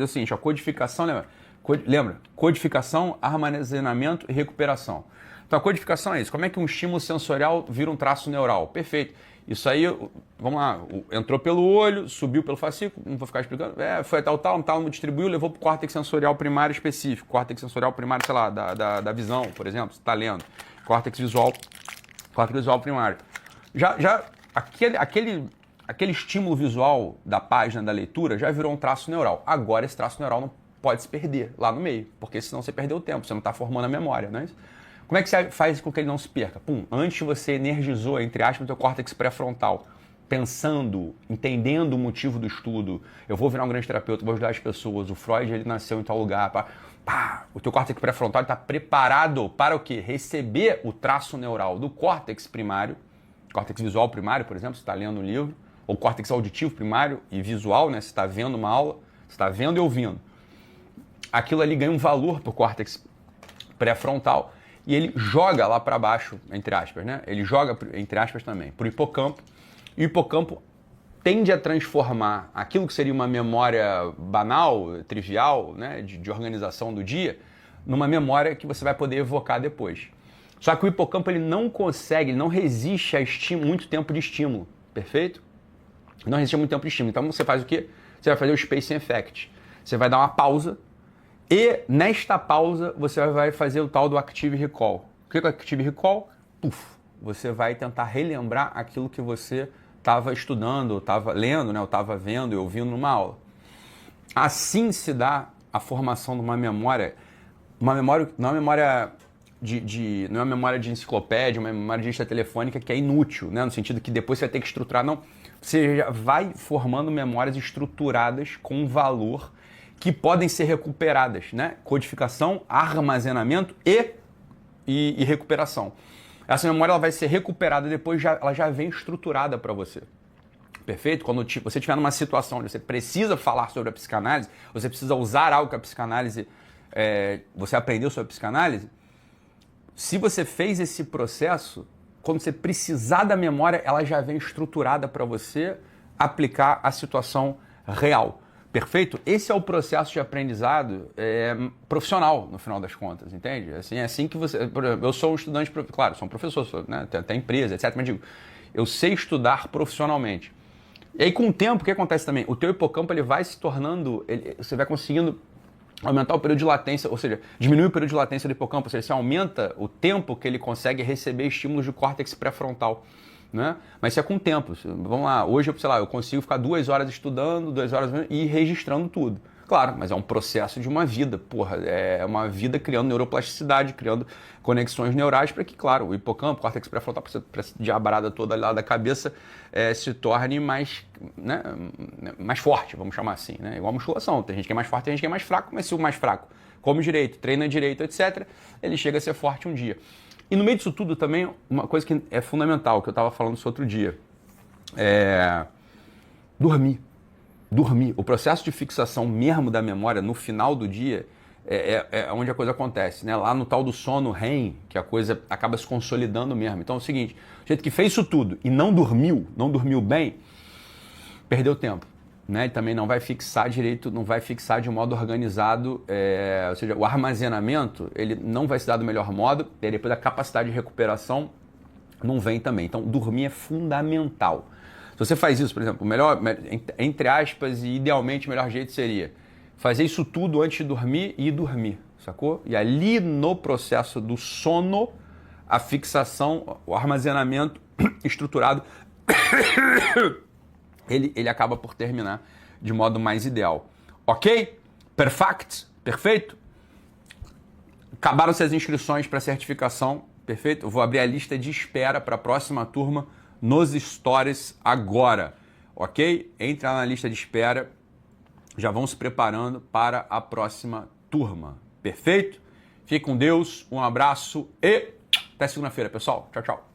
É o seguinte, a codificação, lembra? Codificação, armazenamento e recuperação. Então a codificação é isso. Como é que um estímulo sensorial vira um traço neural? Perfeito. Isso aí, vamos lá, entrou pelo olho, subiu pelo fascículo, não vou ficar explicando, foi tal, distribuiu, levou para o córtex sensorial primário específico. Córtex sensorial primário, sei lá, da visão, por exemplo, você está lendo. Córtex visual primário. Aquele estímulo visual da página da leitura já virou um traço neural. Agora esse traço neural não pode se perder lá no meio, porque senão você perdeu o tempo, você não está formando a memória, não é isso? Como é que você faz com que ele não se perca? Antes você energizou, entre aspas, o teu córtex pré-frontal, pensando, entendendo o motivo do estudo. Eu vou virar um grande terapeuta, vou ajudar as pessoas. O Freud, ele nasceu em tal lugar. O teu córtex pré-frontal está preparado para o quê? Receber o traço neural do córtex primário, córtex visual primário, por exemplo, você está lendo um livro, ou córtex auditivo primário e visual, né? Você está vendo uma aula, você está vendo e ouvindo. Aquilo ali ganha um valor para o córtex pré-frontal e ele joga lá para baixo, entre aspas, né? Ele joga, entre aspas, também, para o hipocampo. E o hipocampo tende a transformar aquilo que seria uma memória banal, trivial, né? De organização do dia, numa memória que você vai poder evocar depois. Só que o hipocampo ele não consegue, ele não resiste a muito tempo de estímulo, perfeito? Não resiste a muito tempo de estímulo. Então você faz o quê? Você vai fazer o spacing effect. Você vai dar uma pausa e nesta pausa você vai fazer o tal do active recall. O que é o active recall? Você vai tentar relembrar aquilo que você estava estudando, estava lendo, né? Ou estava vendo e ouvindo numa aula. Assim se dá a formação de uma memória não é uma memória não é uma memória de enciclopédia, uma memória de lista telefônica que é inútil, né? No sentido que depois você vai ter que estruturar, não. Você já vai formando memórias estruturadas com valor que podem ser recuperadas, né? Codificação, armazenamento e recuperação. Essa memória ela vai ser recuperada depois, ela já vem estruturada para você. Perfeito? Quando você estiver numa situação onde você precisa falar sobre a psicanálise, você precisa usar algo que a psicanálise, você aprendeu sobre a psicanálise, se você fez esse processo, quando você precisar da memória, ela já vem estruturada para você aplicar a situação real. Perfeito? Esse é o processo de aprendizado profissional, no final das contas, entende? Assim, é assim que você... Eu sou um estudante, claro, sou um professor, né? Tem empresa, etc. Mas digo, eu sei estudar profissionalmente. E aí, com o tempo, o que acontece também? O teu hipocampo ele vai se tornando... você vai conseguindo aumentar o período de latência, ou seja, diminuir o período de latência do hipocampo, ou seja, você aumenta o tempo que ele consegue receber estímulos do córtex pré-frontal, né? Mas isso é com o tempo. Vamos lá, hoje, sei lá, eu consigo ficar 2 horas estudando, 2 horas e registrando tudo. Claro, mas é um processo de uma vida, é uma vida criando neuroplasticidade, criando conexões neurais para que, claro, o hipocampo, o córtex pré-frontal, para essa diabarada toda lá da cabeça, se torne mais, né, mais forte, vamos chamar assim, né? Igual a musculação, tem gente que é mais forte, tem gente que é mais fraco, mas se o mais fraco come direito, treina direito, etc., ele chega a ser forte um dia. E no meio disso tudo também, uma coisa que é fundamental, que eu estava falando isso outro dia, dormir. Dormir. O processo de fixação mesmo da memória no final do dia é onde a coisa acontece, né? Lá no tal do sono REM, que a coisa acaba se consolidando mesmo. Então é o seguinte, o jeito que fez isso tudo e não dormiu bem, perdeu tempo. Né? E também não vai fixar direito, não vai fixar de modo organizado, ou seja, o armazenamento ele não vai se dar do melhor modo, e depois a capacidade de recuperação não vem também. Então dormir é fundamental. Se você faz isso, por exemplo, o melhor, entre aspas, e idealmente o melhor jeito seria fazer isso tudo antes de dormir e dormir, sacou? E ali no processo do sono, a fixação, o armazenamento estruturado, ele acaba por terminar de modo mais ideal. Ok? Perfect? Perfeito? Acabaram-se as inscrições para certificação, perfeito? Eu vou abrir a lista de espera para a próxima turma nos stories agora, ok? Entre lá na lista de espera, já vão se preparando para a próxima turma, perfeito? Fique com Deus, um abraço e até segunda-feira, pessoal. Tchau, tchau.